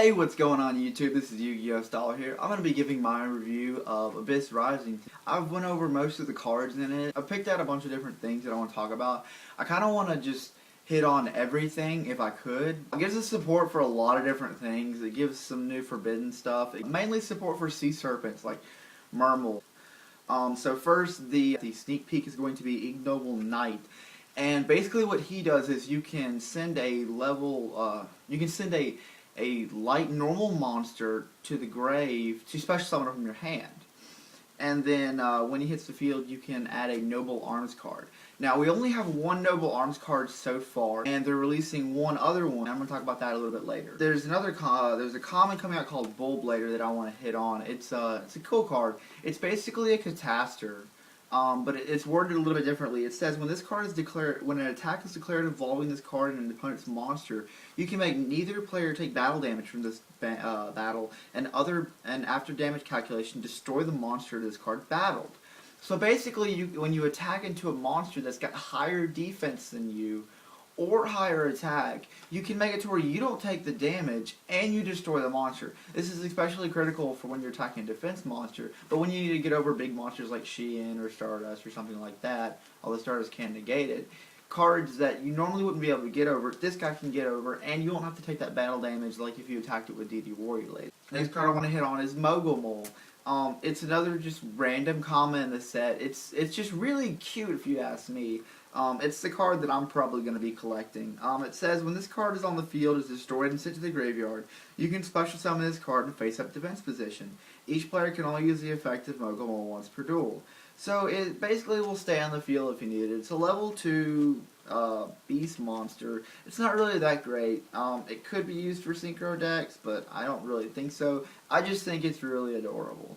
Hey, what's going on YouTube? This is YugiohStaller's here. I'm going to be giving my review of Abyss Rising. I've went over most of the cards in it. I've picked out a bunch of different things that I want to talk about. I kind of want to just hit on everything if I could. It gives us support for a lot of different things. It gives some new forbidden stuff. Mainly support for sea serpents like Mermal. So first, the sneak peek is going to be Ignoble Knight. And basically what he does is you can send a light normal monster to the grave to special summon from your hand. And then when he hits the field, you can add a Noble Arms card. Now, we only have one Noble Arms card so far, and they're releasing one other one. I'm going to talk about that a little bit later. There's a common coming out called Bullblader that I want to hit on. It's a cool card. It's basically a Catastor. But it's worded a little bit differently. It says when an attack is declared involving this card and an opponent's monster, you can make neither player take battle damage from this battle, and after damage calculation, destroy the monster this card battled. So basically, when you attack into a monster that's got higher defense than you, or higher attack, you can make it to where you don't take the damage and you destroy the monster. This is especially critical for when you're attacking a defense monster, but when you need to get over big monsters like Sheehan or Stardust or something like that, although Stardust can negate it, cards that you normally wouldn't be able to get over, this guy can get over, and you won't have to take that battle damage like if you attacked it with DD Warrior Lady. Next card I want to hit on is Mogul Mole. It's another just random common in the set. It's just really cute if you ask me. It's the card that I'm probably going to be collecting. It says, when this card is on the field, is destroyed and sent to the graveyard, you can special summon this card in face-up defense position. Each player can only use the effect of Mogul Mole once per duel. So it basically will stay on the field if you need it. It's a level 2 beast monster. It's not really that great. It could be used for synchro decks, but I don't really think so. I just think it's really adorable.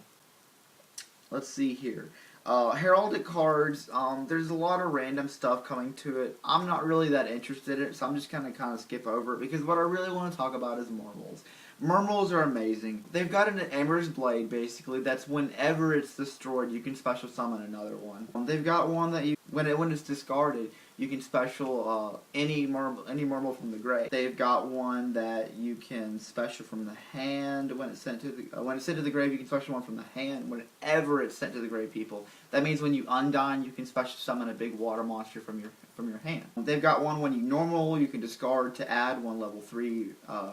Let's see here. Heraldic cards, there's a lot of random stuff coming to it. I'm not really that interested in it, so I'm just going to kind of skip over it, because what I really want to talk about is Mermals. Mermals are amazing. They've got an Emmer's Blade, basically, that's whenever it's destroyed, you can special summon another one. They've got one that when it's discarded, you can special any Mermal from the grave. They've got one that you can special from the hand when it's sent to the grave. You can special one from the hand whenever it's sent to the grave. People. That means when you undyne, you can special summon a big water monster from your hand. They've got one when you normal, you can discard to add one level 3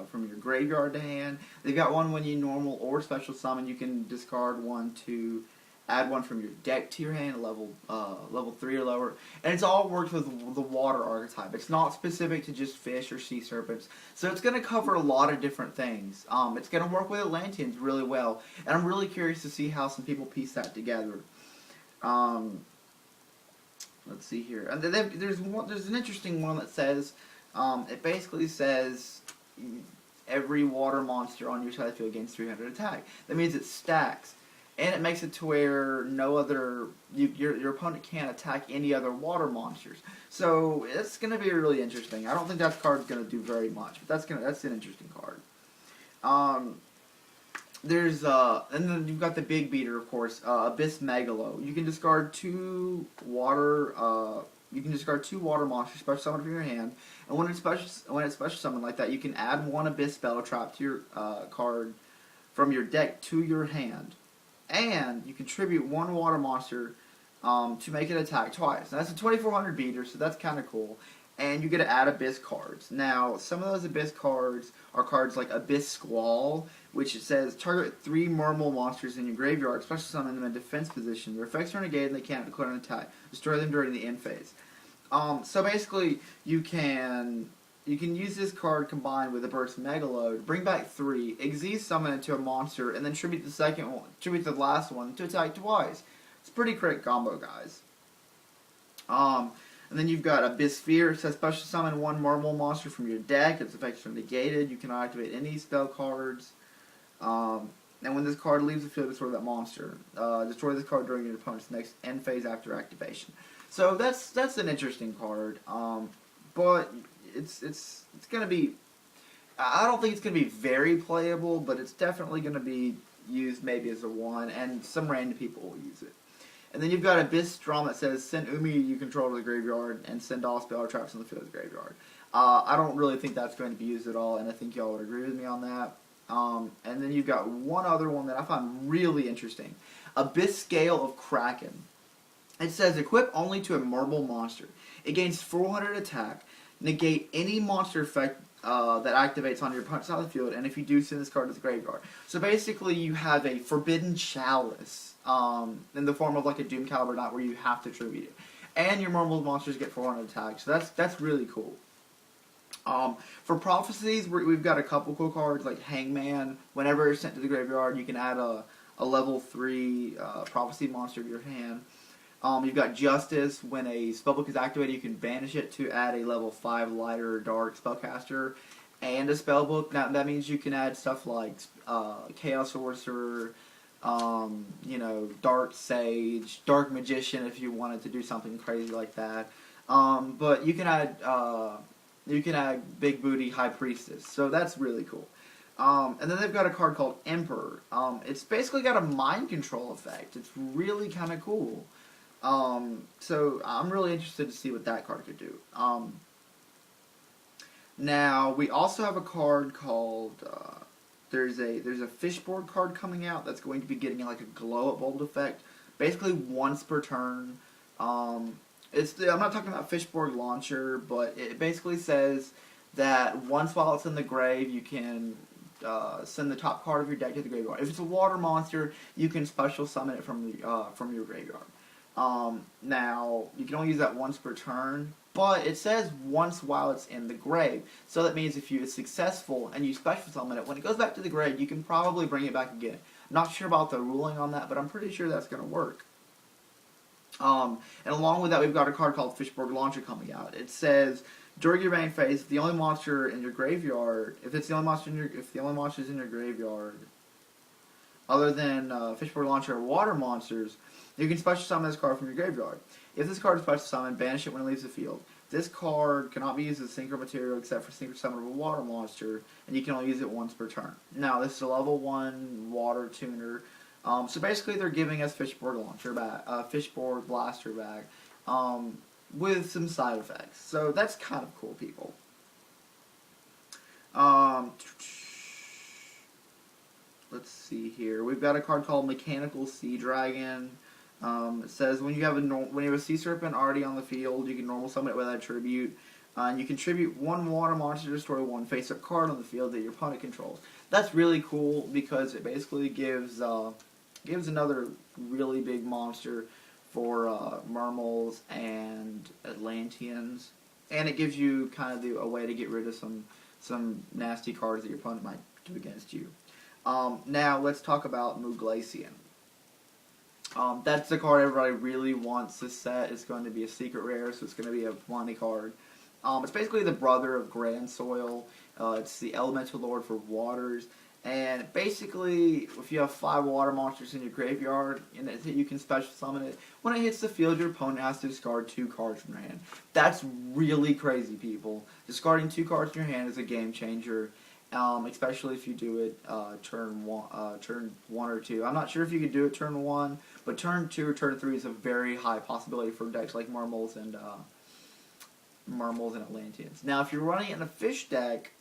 from your graveyard to hand. They've got one when you normal or special summon, you can discard one to add one from your deck to your hand, level 3 or lower, and it's all works with the water archetype. It's not specific to just fish or sea serpents, so it's going to cover a lot of different things. It's going to work with Atlanteans really well, and I'm really curious to see how some people piece that together. Let's see here, and there's an interesting one that says, it basically says every water monster on your side of the field gains 300 attack. That means it stacks. And it makes it to where your opponent can't attack any other water monsters. So it's going to be really interesting. I don't think that card's going to do very much, but that's an interesting card. And then you've got the big beater, of course, Abyss Megalo. You can discard two water monsters, special summon from your hand, and when it's special summon like that, you can add one Abyss spell trap to your card from your deck to your hand. And you contribute one water monster to make it attack twice. Now, that's a 2400 beater, so that's kind of cool. And you get to add Abyss cards. Now, some of those Abyss cards are cards like Abyss Squall, which it says target 3 Mermal monsters in your graveyard, special summon them in defense position. Their effects are negated and they can't declare an attack. Destroy them during the end phase. So basically, you can use this card combined with a Burst Megalo to bring back 3, Xyz summon into a monster, and then tribute the last one to attack twice. It's a pretty great combo, guys. And then you've got Abyss Sphere. It says special summon 1 Mermal monster from your deck. Its effects are negated. You can activate any spell cards. And when this card leaves the field, destroy that monster. Destroy this card during your opponent's next end phase after activation. So that's an interesting card. But it's gonna be, I don't think it's gonna be very playable, but it's definitely gonna be used maybe as a 1, and some random people will use it. And then you've got Abyss Drum that says send Umi you control to the graveyard and send all spell traps on the field of the graveyard. I don't really think that's going to be used at all, and I think y'all would agree with me on that. And then you've got one other one that I find really interesting. Abyss Scale of Kraken. It says, equip only to a marble monster. It gains 400 attack. Negate any monster effect that activates on your opponent's side of the field, and if you do, send this card to the graveyard. So basically, you have a Forbidden Chalice in the form of like a Doom Caliber Knight where you have to tribute it. And your marble monsters get 400 attack, so that's really cool. For prophecies, we've got a couple cool cards like Hangman. Whenever it's sent to the graveyard, you can add a level 3 prophecy monster to your hand. You've got Justice. When a spellbook is activated, you can banish it to add a level 5 lighter or dark spellcaster and a spellbook. Now that means you can add stuff like Chaos Sorcerer, Dark Sage, Dark Magician if you wanted to do something crazy like that. But you can add Big Booty High Priestess, so that's really cool. And then they've got a card called Emperor. It's basically got a mind control effect. It's really kind of cool. So I'm really interested to see what that card could do. Now we also have a card called there's a Fishboard card coming out that's going to be getting like a glow up bolt effect, basically once per turn. I'm not talking about Fishboard Launcher, but it basically says that once while it's in the grave, you can send the top card of your deck to the graveyard. If it's a water monster, you can special summon it from your graveyard. Now, you can only use that once per turn, but it says once while it's in the grave. So that means if it's successful and you special summon it, when it goes back to the grave, you can probably bring it back again. Not sure about the ruling on that, but I'm pretty sure that's going to work. And along with that, we've got a card called Fishboard Launcher coming out. It says, during your main phase, the only monster in your graveyard, if the only monster is in your graveyard, other than Fishboard Launcher or water monsters, you can special summon this card from your graveyard. If this card is special summoned, banish it when it leaves the field. This card cannot be used as a synchro material except for synchro summon of a water monster, and you can only use it once per turn. Now, this is a level 1 water tuner. So basically, they're giving us Fishboard Launcher back, Fishboard Blaster back, with some side effects. So that's kind of cool, people. Let's see here. We've got a card called Mechanical Sea Dragon. It says when you have a Sea Serpent already on the field, you can normal summon it with that tribute. And you can tribute one water monster to destroy one face-up card on the field that your opponent controls. That's really cool because it basically gives another really big monster for Mermals and Atlanteans, and it gives you kind of a way to get rid of some nasty cards that your opponent might do against you. Now let's talk about Muglacian. That's the card everybody really wants to set. It's going to be a secret rare, so it's going to be a money card. It's basically the brother of Grand Soil. It's the Elemental Lord for Waters. And basically, if you have 5 water monsters in your graveyard, and you can special summon it, when it hits the field, your opponent has to discard 2 cards from your hand. That's really crazy, people. Discarding 2 cards from your hand is a game changer. Especially if you do it turn 1 or 2. I'm not sure if you could do it turn 1, but turn 2 or turn 3 is a very high possibility for decks like Mermals and Atlanteans. Now, if you're running it in a fish deck,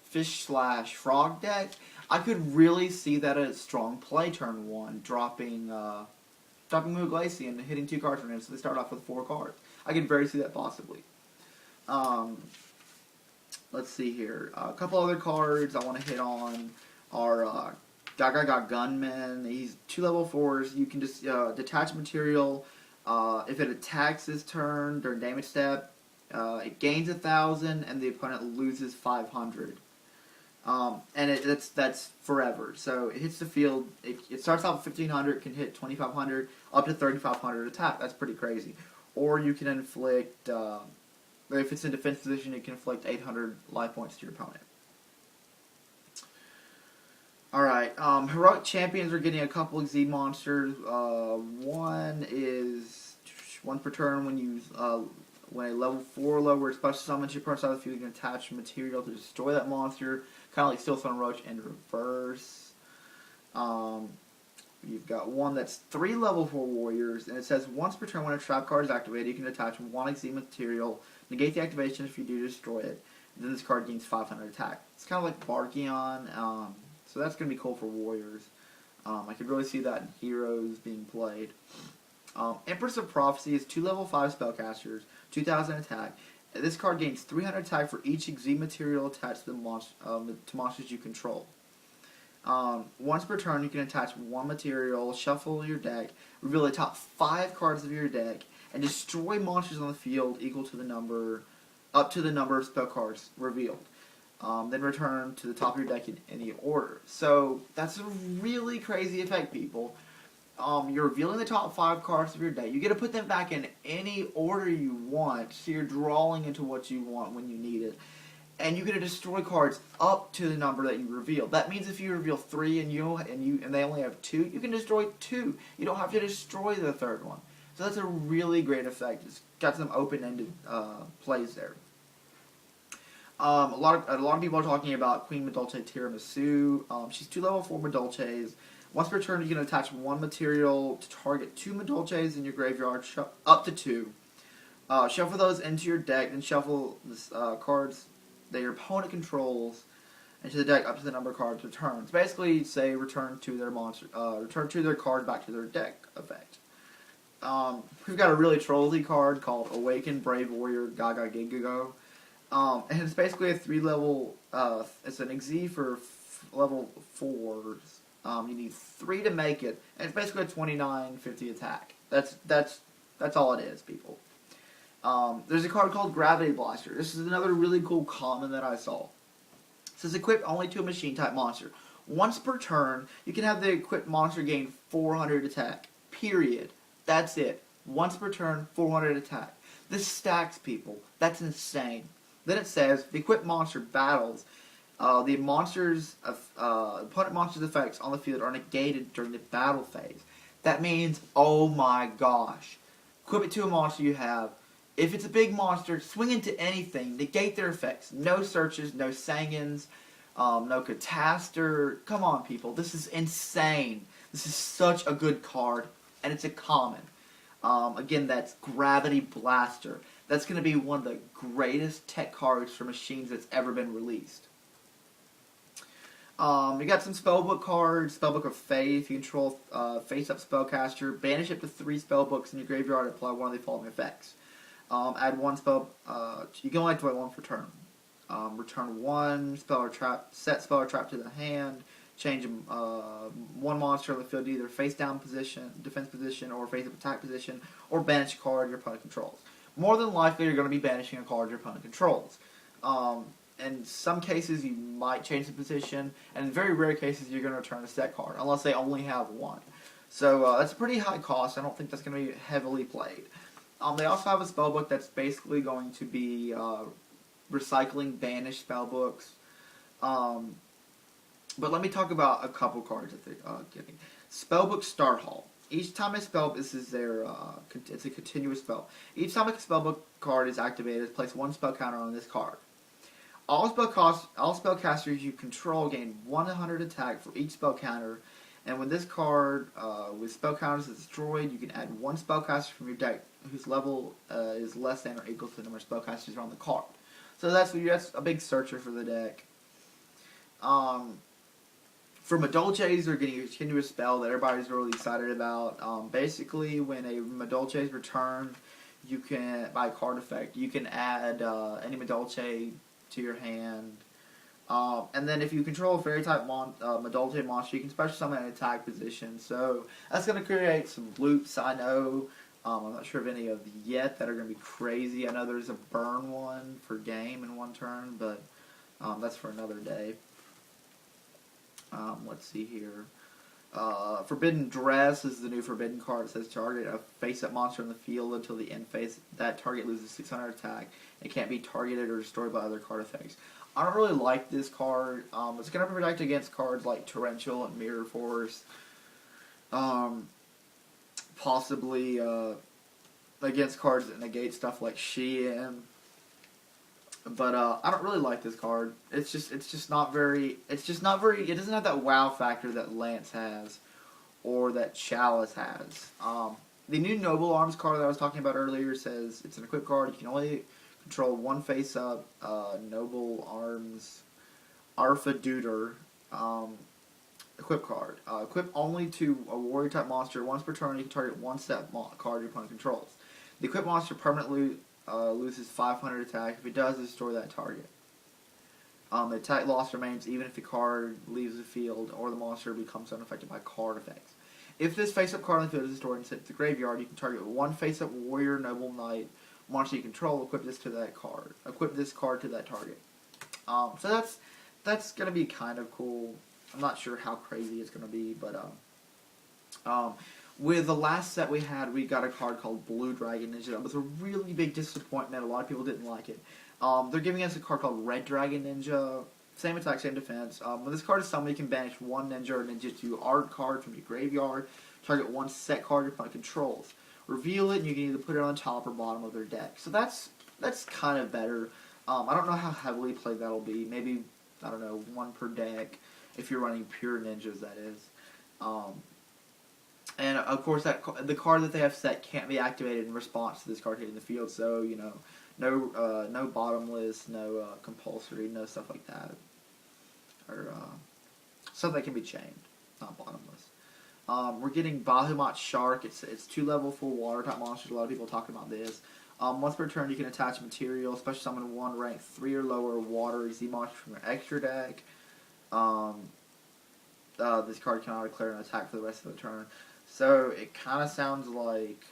fish/frog deck, I could really see that as strong play turn 1, dropping Muglacian and hitting 2 cards from him, so they start off with 4 cards. I could very see that possibly. Let's see here. A couple other cards I want to hit on are Gaga Gunman. He's 2 level 4s. You can just detach material. If it attacks this turn during damage step, it gains 1,000 and the opponent loses 500. And that's forever. So it hits the field. It starts off with 1,500, can hit 2,500, up to 3,500 attack. That's pretty crazy. Or you can inflict. If it's in defense position, it can inflict 800 life points to your opponent. Alright, Heroic Champions are getting a couple of Z monsters. One is once per turn when a level 4 lower special summons your opponent's side of the field, you can attach material to destroy that monster. Kind of like Steel Sun Roach in reverse. You've got one that's 3 level 4 warriors, and it says once per turn when a trap card is activated, you can attach 1 Exema material, negate the activation if you do destroy it, and then this card gains 500 attack. It's kind of like Barkion, so that's going to be cool for warriors. I could really see that in heroes being played. Empress of Prophecy is 2 level 5 spellcasters, 2000 attack. This card gains 300 attack for each Exi material attached to to monsters you control. Once per turn, you can attach 1 material, shuffle your deck, reveal the top 5 cards of your deck, and destroy monsters on the field equal to the number, up to the number of spell cards revealed. Then return to the top of your deck in any order. So that's a really crazy effect, people. You're revealing the top 5 cards of your deck. You get to put them back in any order you want, so you're drawing into what you want when you need it. And you get to destroy cards up to the number that you reveal. That means if you reveal 3 and they only have 2, you can destroy 2. You don't have to destroy the third one. So that's a really great effect. It's got some open-ended plays there. A lot of people are talking about Queen Madolche Tiramisu. She's 2 level 4 Madolches. Once per turn, you can attach 1 material to target 2 Madolches in your graveyard, up to 2. Shuffle those into your deck, and shuffle cards that your opponent controls into the deck up to the number of cards returned. Basically, say return to their card back to their deck effect. We've got a really trolly card called Awaken Brave Warrior Gaga Gigago. And it's basically a 3 level, it's an Exi for level 4s. You need 3 to make it, and it's basically a 2950 attack. That's all it is, people. There's a card called Gravity Blaster. This is another really cool common that I saw. It says equip only to a machine type monster. Once per turn, you can have the equipped monster gain 400 attack. Period. That's it. Once per turn, 400 attack. This stacks, people. That's insane. Then it says the equipped monster battles. The opponent monster's effects on the field are negated during the battle phase. That means, oh my gosh, equip it to a monster you have. If it's a big monster, swing into anything, negate their effects. No searches, no Sangins, no Catastor. Come on, people, this is insane. This is such a good card, and it's a common. Again, that's Gravity Blaster. That's going to be one of the greatest tech cards for machines that's ever been released. You got some spellbook cards. Spellbook of Faith. You control face-up spellcaster. Banish up to 3 spellbooks in your graveyard and apply one of the following effects. Add 1 spell. You can only activate 1 per turn. Return 1 spell or trap. Set spell or trap to the hand. Change 1 monster on the field to either face-down position, defense position, or face-up attack position, or banish a card your opponent controls. More than likely, you're going to be banishing a card your opponent controls. In some cases, you might change the position, and in very rare cases, you're going to return a set card, unless they only have 1. So that's a pretty high cost. I don't think that's going to be heavily played. They also have a spellbook that's basically going to be recycling banished spellbooks. But let me talk about a couple cards that they're getting. Spellbook Start Hall. Each time a spell, this is their, it's a continuous spell. Each time a spellbook card is activated, place 1 spell counter on this card. All spellcasters you control gain 100 attack for each spell counter, and when this card with spell counters is destroyed, you can add 1 spellcaster from your deck whose level is less than or equal to the number of spellcasters on the card. So that's a big searcher for the deck. For Madolches, they're getting a continuous spell that everybody's really excited about. Basically, when a Madolche is returned, you can, by a card effect, you can add any Madolche to your hand. And then if you control a fairy type Madolche monster, you can special summon an attack position. So that's going to create some loops, I know. I'm not sure of any of yet that are going to be crazy. I know there's a burn one for game in 1 turn, but that's for another day. Let's see here. Forbidden Dress is the new Forbidden card. It says target a face-up monster in the field until the end phase. That target loses 600 attack. It can't be targeted or destroyed by other card effects. I don't really like this card. It's going to protect against cards like Torrential and Mirror Force. Possibly against cards that negate stuff like Shein. But I don't really like this card. It doesn't have that wow factor that Lance has, or that Chalice has. The new Noble Arms card that I was talking about earlier says it's an equipped card. You can only control 1 face-up Noble Arms Arfa Duder equip card. Equip only to a warrior type monster. Once per turn, you can target one set card your opponent controls. The equipped monster permanently loses 500 attack. If it does, destroy that target. The attack loss remains even if the card leaves the field or the monster becomes unaffected by card effects. If this face-up card on the field is destroyed and sent to the graveyard, you can target one face-up warrior, noble, knight monster you control. Equip this to that card. Equip this card to that target. So that's gonna be kind of cool. I'm not sure how crazy it's gonna be, but with the last set we had, we got a card called Blue Dragon Ninja. It was a really big disappointment. A lot of people didn't like it. They're giving us a card called Red Dragon Ninja. Same attack, same defense. When this card is summoned, you can banish one ninja or ninjutsu art card from your graveyard. Target one set card your opponent controls. Reveal it, and you can either put it on top or bottom of their deck. So that's kind of better. I don't know how heavily played that'll be. Maybe, I don't know, one per deck. If you're running pure ninjas, that is. And of course, the card that they have set can't be activated in response to this card hitting the field. So no bottomless, no compulsory, no stuff like that, or stuff that can be chained, not bottomless. We're getting Bahamut Shark. It's 2 level full water type monsters. A lot of people talking about this. Once per turn, you can attach material, special summon 1 rank 3 or lower water Z monster from your extra deck. This card cannot declare an attack for the rest of the turn. So it kind of sounds like,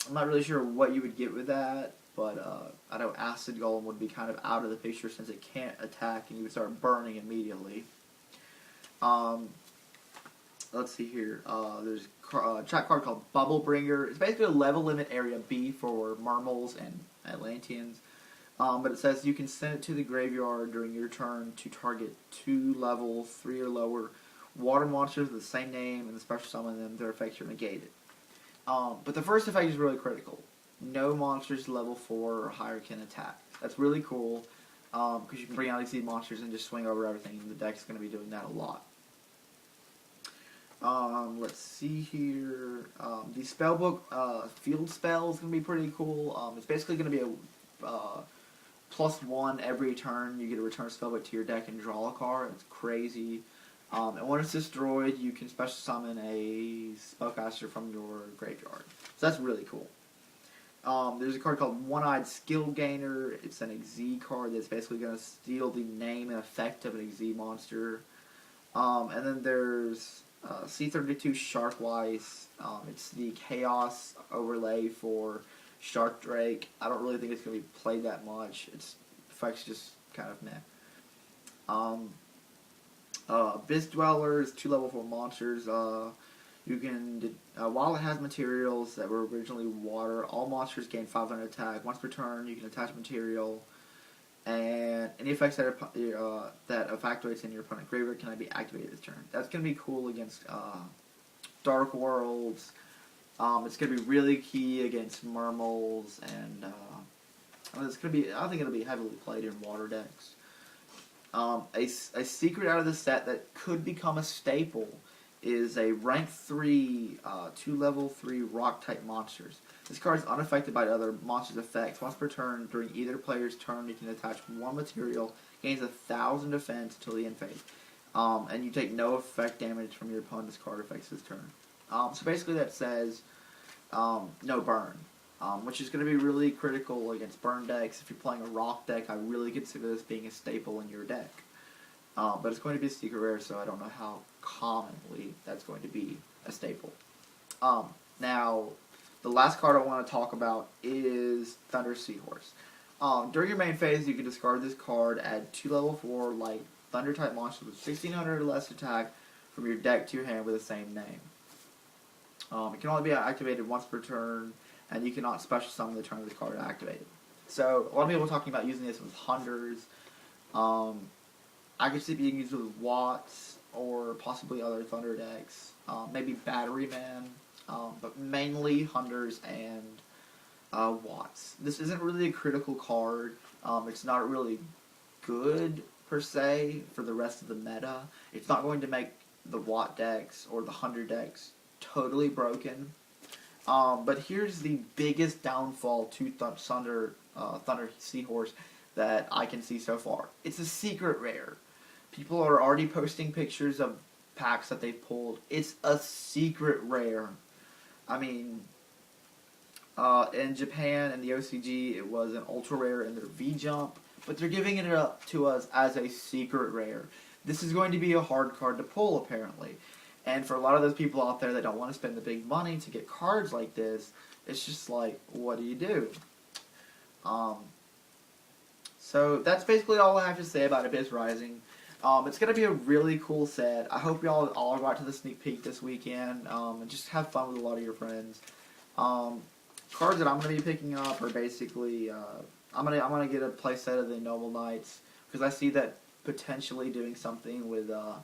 I'm not really sure what you would get with that, but I know Acid Golem would be kind of out of the picture since it can't attack and you would start burning immediately. Let's see here. There's a chat card called Bubble Bringer. It's basically a level limit area B for Murmels and Atlanteans. But it says you can send it to the graveyard during your turn to target 2 level 3 or lower water monsters with the same name and the special summon them. Their effects are negated. But the first effect is really critical. No monsters level 4 or higher can attack. That's really cool because you can bring out these monsters and just swing over everything, and the deck's going to be doing that a lot. Let's see here. The spellbook field spell is going to be pretty cool. It's basically going to be a +1 every turn. You get a return spellbook to your deck and draw a card. It's crazy. And when it's destroyed, you can special summon a spellcaster from your graveyard. So that's really cool. There's a card called One-Eyed Skill Gainer. It's an XZ card that's basically going to steal the name and effect of an XZ monster. And then there's C32 Sharkweiss. It's the Chaos overlay for Shark Drake. I don't really think it's going to be played that much. Its effects just kind of meh. Abyss Dwellers, 2 level 4 monsters. You can, while it has materials that were originally water, all monsters gain 500 attack. Once per turn, you can attach material, and any effects that effectuates in your opponent's graveyard cannot be activated this turn. That's going to be cool against Dark Worlds. It's going to be really key against Murmels, and it's going to be. I think it'll be heavily played in water decks. A secret out of the set that could become a staple is a rank 3, 2 level 3 rock type monsters. This card is unaffected by other monsters' effects. Once per turn, during either player's turn, you can attach 1 material, gains 1,000 defense until the end phase. And you take no effect damage from your opponent's card effects this turn. So basically that says no burn, which is going to be really critical against burn decks. If you're playing a rock deck, I really consider this being a staple in your deck. But it's going to be a secret rare, so I don't know how commonly that's going to be a staple. Now, the last card I want to talk about is Thunder Seahorse. During your main phase, you can discard this card, add 2 level 4 light Thunder type monsters with 1,600 or less attack from your deck to your hand with the same name. It can only be activated once per turn, and you cannot special summon the turn of this card activated. So, a lot of people are talking about using this with Hunters. I could see it being used with Watts or possibly other Thunder decks. Maybe Batteryman, but mainly Hunters and Watts. This isn't really a critical card. It's not really good, per se, for the rest of the meta. It's not going to make the Watt decks or the Hunter decks totally broken. But here's the biggest downfall to Thunder Seahorse that I can see so far. It's a secret rare. People are already posting pictures of packs that they've pulled. It's a secret rare. I mean, in Japan and the OCG, it was an ultra rare in their V Jump, but they're giving it up to us as a secret rare. This is going to be a hard card to pull, apparently. And for a lot of those people out there that don't want to spend the big money to get cards like this, it's just like, what do you do? So that's basically all I have to say about Abyss Rising. It's going to be a really cool set. I hope y'all all go out to the sneak peek this weekend and just have fun with a lot of your friends. Cards that I'm going to be picking up are basically I'm gonna get a playset of the Noble Knights because I see that potentially doing something with a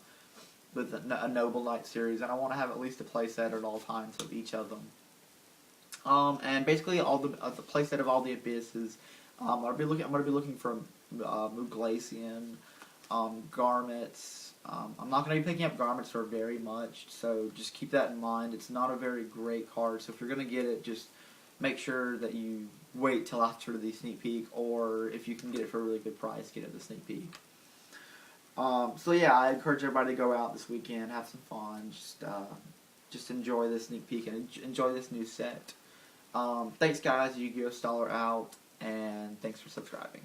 Noble Knight series, and I want to have at least a playset at all times of each of them. And basically all the playset of all the Abysses. I'm gonna be looking for Muglacian, Garments. I'm not gonna be picking up Garments for very much, so just keep that in mind. It's not a very great card, so if you're gonna get it, just make sure that you wait till after the sneak peek, or if you can get it for a really good price, get it at the sneak peek. So yeah, I encourage everybody to go out this weekend, have some fun, just enjoy this sneak peek and enjoy this new set. Thanks guys, YugiohStaller out, and thanks for subscribing.